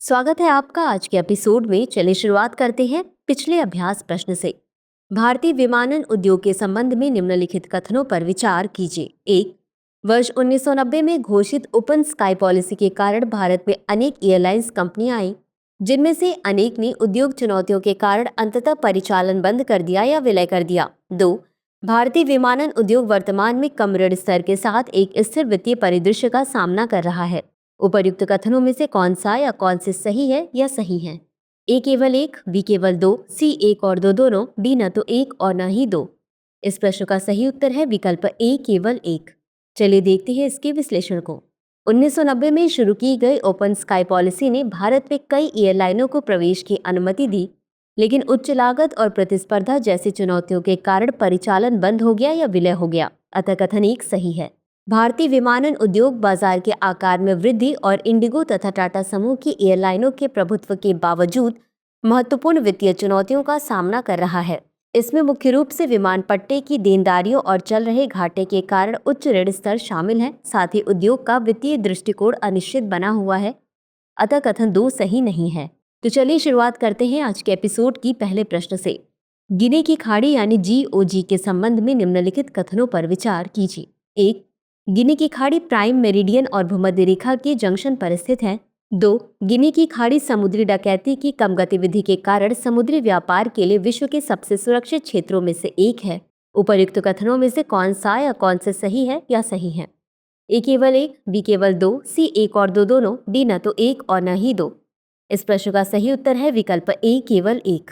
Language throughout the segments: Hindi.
स्वागत है आपका आज के एपिसोड में। चलिए शुरुआत करते हैं पिछले अभ्यास प्रश्न से। भारतीय विमानन उद्योग के संबंध में निम्नलिखित कथनों पर विचार कीजिए। एक, वर्ष 1990 में घोषित ओपन स्काई पॉलिसी के कारण भारत में अनेक एयरलाइंस कंपनियां आई, जिनमें से अनेक ने उद्योग चुनौतियों के कारण अंततः परिचालन बंद कर दिया या विलय कर दिया। दो, भारतीय विमानन उद्योग वर्तमान में कम ऋण स्तर के साथ एक स्थिर वित्तीय परिदृश्य का सामना कर रहा है। उपर्युक्त कथनों में से कौन सा या कौन से सही है या सही है? ए केवल एक, बी केवल दो, सी एक और दो दोनों, डी न तो एक और न ही दो। इस प्रश्न का सही उत्तर है विकल्प ए केवल एक। चलिए देखते हैं इसके विश्लेषण को। 1990 में शुरू की गई ओपन स्काई पॉलिसी ने भारत में कई एयरलाइनों को प्रवेश की अनुमति दी, लेकिन उच्च लागत और प्रतिस्पर्धा जैसी चुनौतियों के कारण परिचालन बंद हो गया या विलय हो गया। अतः कथन एक सही है। भारतीय विमानन उद्योग बाजार के आकार में वृद्धि और इंडिगो तथा टाटा समूह की एयरलाइनों के प्रभुत्व के बावजूद महत्वपूर्ण वित्तीय चुनौतियों का सामना कर रहा है। इसमें मुख्य रूप से विमान पट्टे की देनदारियों और चल रहे घाटे के कारण उच्च ऋण स्तर शामिल है। साथ ही उद्योग का वित्तीय दृष्टिकोण अनिश्चित बना हुआ है। अतः कथन दो सही नहीं है। तो चलिए शुरुआत करते हैं आज के एपिसोड की पहले प्रश्न से। गिनी की खाड़ी यानी GOG के संबंध में निम्नलिखित कथनों पर विचार कीजिए। एक, गिनी की खाड़ी प्राइम मेरिडियन और भूमध्य रेखा के जंक्शन पर स्थित है। 2, गिनी की खाड़ी समुद्री डकैती की कम गतिविधि के कारण समुद्री व्यापार के लिए विश्व के सबसे सुरक्षित क्षेत्रों में से एक है। उपर्युक्त कथनों में से कौन सा या कौन से सही है या सही है? ए केवल एक, बी केवल दो, सी एक और दो दोनों, डी न तो एक और न ही दो। इस प्रश्न का सही उत्तर है विकल्प ए केवल एक।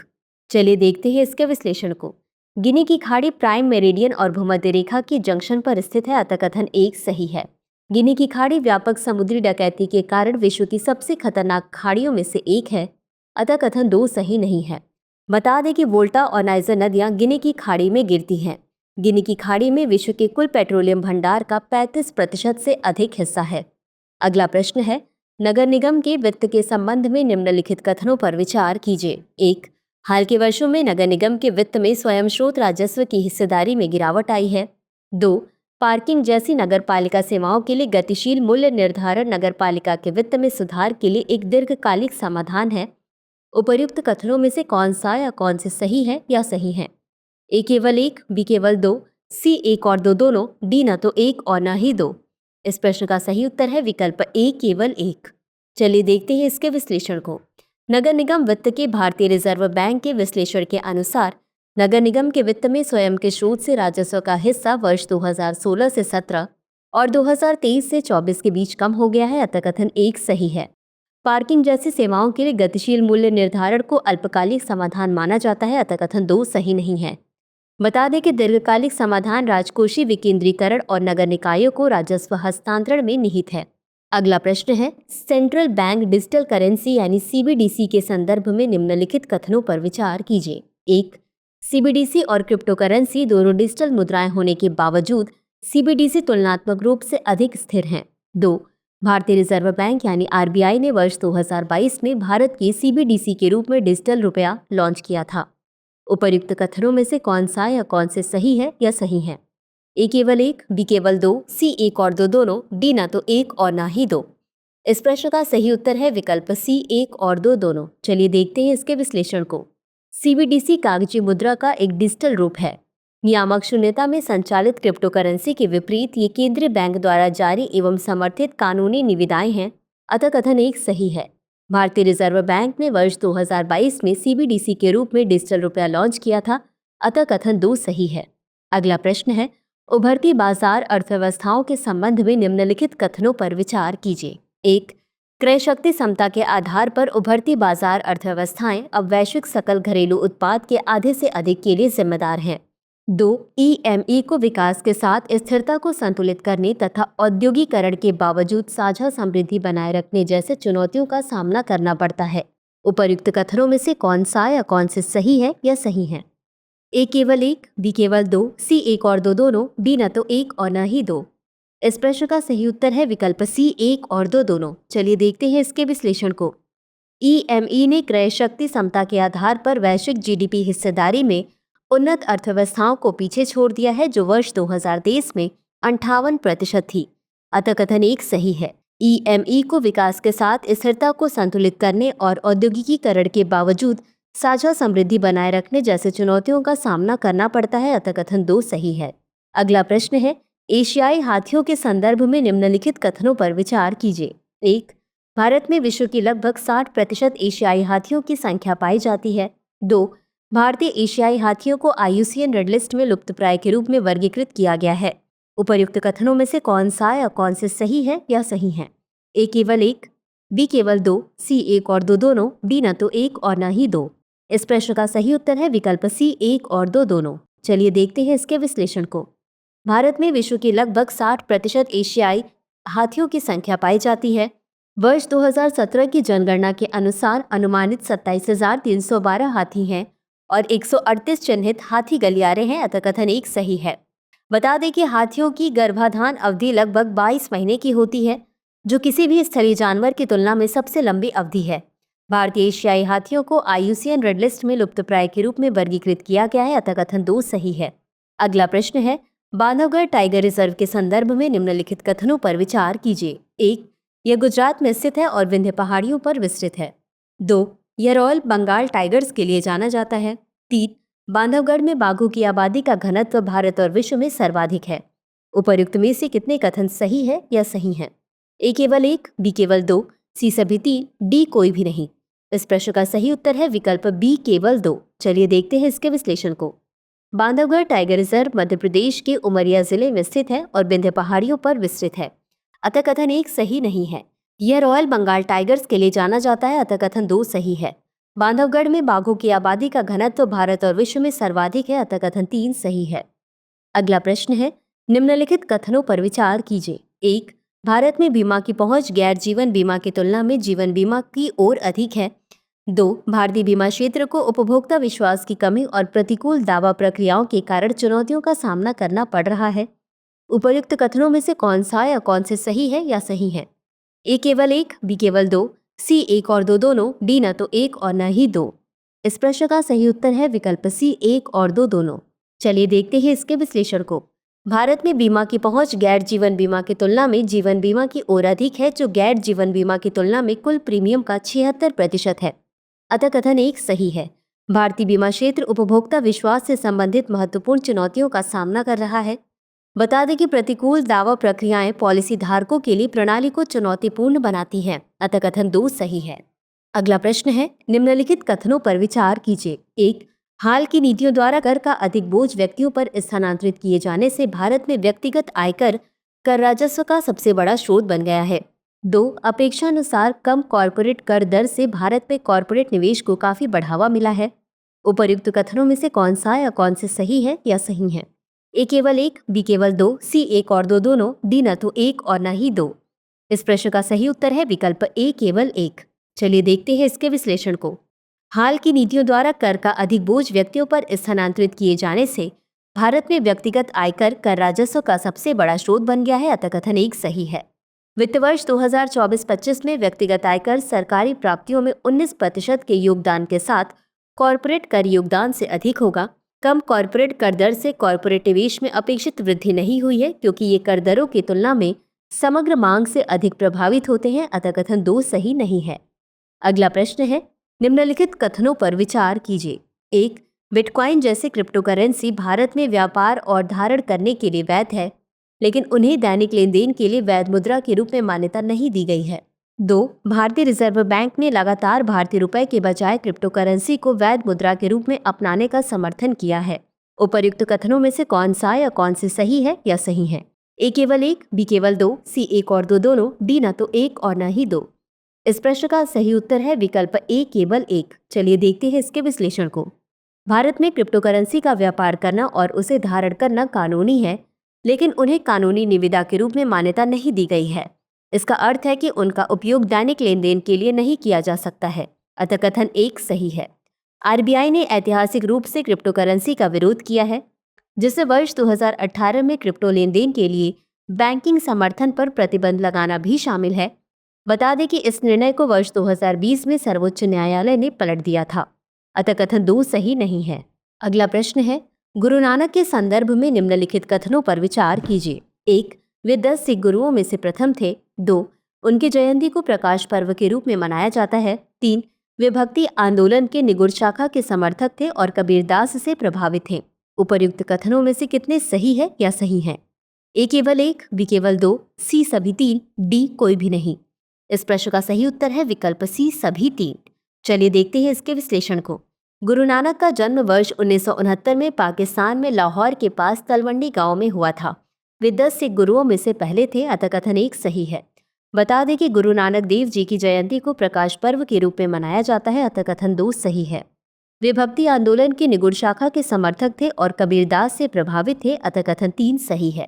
चलिए देखते हैं इसके विश्लेषण को। गिनी की खाड़ी प्राइम मेरिडियन और भूमध्य रेखा की जंक्शन पर स्थित है। अतः कथन एक सही है। गिनी की खाड़ी व्यापक समुद्री डकैती के कारण विश्व की सबसे खतरनाक खाड़ियों में से एक है। अतः कथन दो सही नहीं है। बता दें कि वोल्टा और नाइजर नदियां गिनी की खाड़ी में गिरती हैं। गिनी की खाड़ी में विश्व के कुल पेट्रोलियम भंडार का 35% से अधिक हिस्सा है। अगला प्रश्न है, नगर निगम के वित्त के संबंध में निम्नलिखित कथनों पर विचार कीजिए। एक, हाल के वर्षों में नगर निगम के वित्त में स्वयं स्रोत राजस्व की हिस्सेदारी में गिरावट आई है। 2, पार्किंग जैसी नगरपालिका सेवाओं के लिए गतिशील मूल्य निर्धारण नगरपालिका के वित्त में सुधार के लिए एक दीर्घकालिक समाधान है। उपर्युक्त कथनों में से कौन सा या कौन से सही है या सही है? ए केवल एक, बी केवल दो, सी एक और दो दोनों, डी न तो एक और न ही दो। इस प्रश्न का सही उत्तर है विकल्प ए केवल एक। चलिए देखते हैं इसके विश्लेषण को। नगर निगम वित्त के भारतीय रिजर्व बैंक के विश्लेषण के अनुसार नगर निगम के वित्त में स्वयं के स्रोत से राजस्व का हिस्सा वर्ष 2016 से 17 और 2023 से 24 के बीच कम हो गया है। अतः कथन एक सही है। पार्किंग जैसी सेवाओं के लिए गतिशील मूल्य निर्धारण को अल्पकालिक समाधान माना जाता है। अतः कथन दो सही नहीं है। बता दें कि दीर्घकालिक समाधान राजकोषीय विकेंद्रीकरण और नगर निकायों को राजस्व हस्तांतरण में निहित है। अगला प्रश्न है, सेंट्रल बैंक डिजिटल करेंसी यानी CBDC के संदर्भ में निम्नलिखित कथनों पर विचार कीजिए। एक, CBDC और क्रिप्टो करेंसी दोनों डिजिटल मुद्राएं होने के बावजूद CBDC तुलनात्मक रूप से अधिक स्थिर हैं। 2, भारतीय रिजर्व बैंक यानी RBI ने वर्ष 2022 में भारत की CBDC के रूप में डिजिटल रुपया लॉन्च किया था। उपर्युक्त कथनों में से कौन सा या कौन से सही है या सही है? ए केवल एक, बी केवल दो, सी एक और दो दोनों, डी न तो एक और न ही दो। इस प्रश्न का सही उत्तर है विकल्प सी एक और दो दोनों। चलिए देखते हैं इसके विश्लेषण को। CBDC कागजी मुद्रा का एक डिजिटल रूप है। नियामक शून्यता में संचालित क्रिप्टो करेंसी के विपरीत ये केंद्रीय बैंक द्वारा जारी एवं समर्थित कानूनी निविदाएं हैं। अतः कथन एक सही है। भारतीय रिजर्व बैंक ने वर्ष 2022 में CBDC के रूप में डिजिटल रुपया लॉन्च किया था। अतः कथन दो सही है। अगला प्रश्न है, उभरती बाजार अर्थव्यवस्थाओं के संबंध में निम्नलिखित कथनों पर विचार कीजिए। एक, क्रय शक्ति समता के आधार पर उभरती बाजार अर्थव्यवस्थाएं अब वैश्विक सकल घरेलू उत्पाद के आधे से अधिक के लिए जिम्मेदार हैं। 2, EME को विकास के साथ स्थिरता को संतुलित करने तथा औद्योगिकरण के बावजूद साझा समृद्धि बनाए रखने जैसे चुनौतियों का सामना करना पड़ता है। उपर्युक्त कथनों में से कौन सा या कौन से सही है या सही है? ए केवल एक, बी केवल दो, सी एक और दो दोनों, डी न तो एक और न ही दो। इस प्रश्न का सही उत्तर है विकल्प सी एक और दो दोनों। चलिए देखते हैं इसके विश्लेषण को। EME ने क्रय शक्ति समता के आधार पर वैश्विक GDP हिस्सेदारी में उन्नत अर्थव्यवस्थाओं को पीछे छोड़ दिया है, जो वर्ष 2023 में 58% थी। अतः कथन एक सही है। ईएमई को विकास के साथ स्थिरता को संतुलित करने और औद्योगिकीकरण के बावजूद साझा समृद्धि बनाए रखने जैसे चुनौतियों का सामना करना पड़ता है। अतः कथन 2 सही है। अगला प्रश्न है, एशियाई हाथियों के संदर्भ में निम्नलिखित कथनों पर विचार कीजिए। 1. भारत में विश्व की लगभग 60% एशियाई हाथियों की संख्या पाई जाती है। 2. भारतीय एशियाई हाथियों को IUCN रेड लिस्ट में लुप्तप्राय के रूप में वर्गीकृत किया गया है। उपर्युक्त कथनों में से कौन सा या कौन से सही है या सही है? ए केवल 1, बी केवल 2, सी 1 और 2 दोनों, डी न तो 1 और न ही 2। इस प्रश्न का सही उत्तर है विकल्प सी 1 और 2 दोनों। चलिए देखते हैं इसके विश्लेषण को। भारत में विश्व की लगभग 60% एशियाई हाथियों की संख्या पाई जाती है। वर्ष 2017 की जनगणना के अनुसार अनुमानित 27,312 हाथी हैं और 138 चिन्हित हाथी गलियारे हैं। अतः कथन 1 सही है। बता दें कि हाथियों की गर्भाधान अवधि लगभग 22 महीने की होती है, जो किसी भी स्थलीय जानवर की तुलना में सबसे लंबी अवधि है। भारतीय एशियाई हाथियों को IUCN रेड लिस्ट में लुप्तप्राय के रूप में वर्गीकृत किया गया है। अतः कथन 2 सही है। अगला प्रश्न है, बांधवगढ़ टाइगर रिजर्व के संदर्भ में निम्नलिखित कथनों पर विचार कीजिए। 1. यह गुजरात में स्थित है और विंध्य पहाड़ियों पर विस्तृत है। 2. यह रॉयल बंगाल टाइगर्स के लिए जाना जाता है। 3. बांधवगढ़ में बाघों की आबादी का घनत्व भारत और विश्व में सर्वाधिक है। उपर्युक्त में से कितने कथन सही है या सही हैं? ए केवल 1, बी केवल 2, सी सभी 3, डी कोई भी नहीं। इस प्रश्न का सही उत्तर है विकल्प बी केवल 2। चलिए देखते हैं इसके विश्लेषण को। बांधवगढ़ टाइगर रिजर्व मध्य प्रदेश के उमरिया जिले में स्थित है और विंध्य पहाड़ियों पर विस्तृत है। अतः कथन 1 सही नहीं है। यह रॉयल बंगाल टाइगर्स के लिए जाना जाता है। अतः कथन 2 सही है। बांधवगढ़ में बाघों की आबादी का घनत्व भारत और विश्व में सर्वाधिक है। अतः कथन 3 सही है। अगला प्रश्न है, निम्नलिखित कथनों पर विचार कीजिए। 1. भारत में बीमा की पहुंच गैर जीवन बीमा की तुलना में जीवन बीमा की ओर अधिक है। 2. भारतीय बीमा क्षेत्र को उपभोक्ता विश्वास की कमी और प्रतिकूल दावा प्रक्रियाओं के कारण चुनौतियों का सामना करना पड़ रहा है। उपर्युक्त कथनों में से कौन सा या कौन से सही है या सही है? ए केवल 1, बी केवल 2, सी 1 और 2 दोनों, डी न तो 1 और न ही 2। इस प्रश्न का सही उत्तर है विकल्प सी 1 और 2 दोनों। चलिए देखते हैं इसके विश्लेषण को। भारत में बीमा की पहुंच गैर जीवन बीमा की तुलना में जीवन बीमा की ओर अधिक है, जो गैर जीवन बीमा की तुलना में कुल प्रीमियम का 76% है। अतः कथन 1 सही है। भारतीय बीमा क्षेत्र उपभोक्ता विश्वास से संबंधित महत्वपूर्ण चुनौतियों का सामना कर रहा है। बता दें कि प्रतिकूल दावा प्रक्रियाएं पॉलिसी धारकों के लिए प्रणाली को चुनौतीपूर्ण बनाती हैं। अतः कथन 2 सही है। अगला प्रश्न है, निम्नलिखित कथनों पर विचार कीजिए। 1. हाल की नीतियों द्वारा कर का अधिक बोझ व्यक्तियों पर स्थानांतरित किए जाने से भारत में व्यक्तिगत आयकर कर राजस्व का सबसे बड़ा स्रोत बन गया है। 2. अपेक्षानुसार कम कॉरपोरेट कर दर से भारत में कॉरपोरेट निवेश को काफी बढ़ावा मिला है। उपर्युक्त कथनों में से कौन सा या कौन से सही है या सही है? ए केवल 1, बी केवल 2, सी 1 और 2 दोनों, डी न तो 1 और न ही 2। इस प्रश्न का सही उत्तर है विकल्प ए केवल 1। चलिए देखते हैं इसके विश्लेषण को। हाल की नीतियों द्वारा कर का अधिक बोझ व्यक्तियों पर स्थानांतरित किए जाने से भारत में व्यक्तिगत आयकर कर राजस्व का सबसे बड़ा स्रोत बन गया है। अतः कथन 1 सही है। वित्त वर्ष 2024-25 में व्यक्तिगत आयकर सरकारी प्राप्तियों में 19% के योगदान के साथ कॉरपोरेट कर योगदान से अधिक होगा। कम कॉरपोरेट कर दर से कॉरपोरेट निवेश में अपेक्षित वृद्धि नहीं हुई है, क्योंकि ये कर दरों की तुलना में समग्र मांग से अधिक प्रभावित होते हैं। अतः कथन 2 सही नहीं है। अगला प्रश्न है, निम्नलिखित कथनों पर विचार कीजिए। 1. बिटकॉइन जैसे क्रिप्टो करेंसी भारत में व्यापार और धारण करने के लिए वैध है, लेकिन उन्हें दैनिक लेन देन के लिए वैध मुद्रा के रूप में मान्यता नहीं दी गई है। 2. भारतीय रिजर्व बैंक ने लगातार भारतीय रुपए के बजाय क्रिप्टो करेंसी को वैध मुद्रा के रूप में अपनाने का समर्थन किया है। उपर्युक्त कथनों में से कौन सा या कौन से सही है या सही है? ए केवल 1, बी केवल 2, सी 1 और 2 दोनों, डी न तो 1 और न ही 2। इस प्रश्न का सही उत्तर है विकल्प ए केवल 1। चलिए देखते हैं इसके विश्लेषण को। भारत में क्रिप्टो करेंसी का व्यापार करना और उसे धारण करना कानूनी है, लेकिन उन्हें कानूनी निविदा के रूप में मान्यता नहीं दी गई है। इसका अर्थ है कि उनका उपयोग दैनिक लेन देन के लिए नहीं किया जा सकता है। अतः कथन 1 सही है। आरबीआई ने ऐतिहासिक रूप से क्रिप्टो करेंसी का विरोध किया है, जिससे वर्ष 2018 में क्रिप्टो लेन देन के लिए बैंकिंग समर्थन पर प्रतिबंध लगाना भी शामिल है। बता दें कि इस निर्णय को वर्ष 2020 में सर्वोच्च न्यायालय ने पलट दिया था। अतः कथन 2 सही नहीं है। अगला प्रश्न है, गुरु नानक के संदर्भ में निम्नलिखित कथनों पर विचार कीजिए। 1. वे 10 सिख गुरुओं में से प्रथम थे। 2. उनकी जयंती को प्रकाश पर्व के रूप में मनाया जाता है। 3. वे भक्ति आंदोलन के निगुड़ शाखा के समर्थक थे और कबीरदास से प्रभावित थे। उपर्युक्त कथनों में से कितने सही है या सही हैं? ए केवल 1, बी केवल 2, सी सभी 3, डी कोई भी नहीं। इस प्रश्न का सही उत्तर है विकल्प सी सभी 3। चलिए देखते हैं इसके विश्लेषण को। गुरु नानक का जन्म वर्ष 1969 में पाकिस्तान में लाहौर के पास तलवंडी गांव में हुआ था। वे 10 सिख गुरुओं में से पहले थे, अतः कथन 1 सही है। बता दें कि गुरु नानक देव जी की जयंती को प्रकाश पर्व के रूप में मनाया जाता है, अतः कथन 2 सही है। वे भक्ति आंदोलन की निगुड़ शाखा के समर्थक थे और कबीरदास से प्रभावित थे, अतः कथन 3 सही है।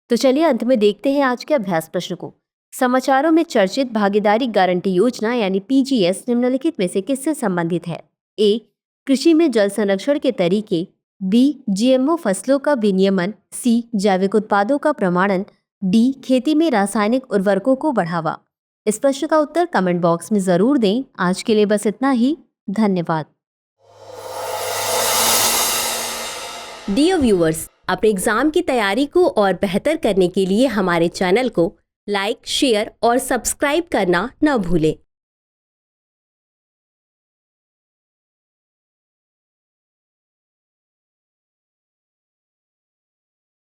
तो चलिए अंत में देखते हैं आज के अभ्यास प्रश्न को। समाचारों में चर्चित भागीदारी गारंटी योजना यानी पीजीएस निम्नलिखित में से किससे संबंधित है? ए. कृषि में जल संरक्षण के तरीके, बी. जीएमओ फसलों का विनियमन, सी. जैविक उत्पादों का प्रमाणन, डी. खेती में रासायनिक उर्वरकों को बढ़ावा। इस प्रश्न का उत्तर कमेंट बॉक्स में जरूर दें। आज के लिए बस इतना ही। धन्यवाद। डियर व्यूअर्स, अपने एग्जाम की तैयारी को और बेहतर करने के लिए हमारे चैनल को लाइक, शेयर और सब्सक्राइब करना न भूलें।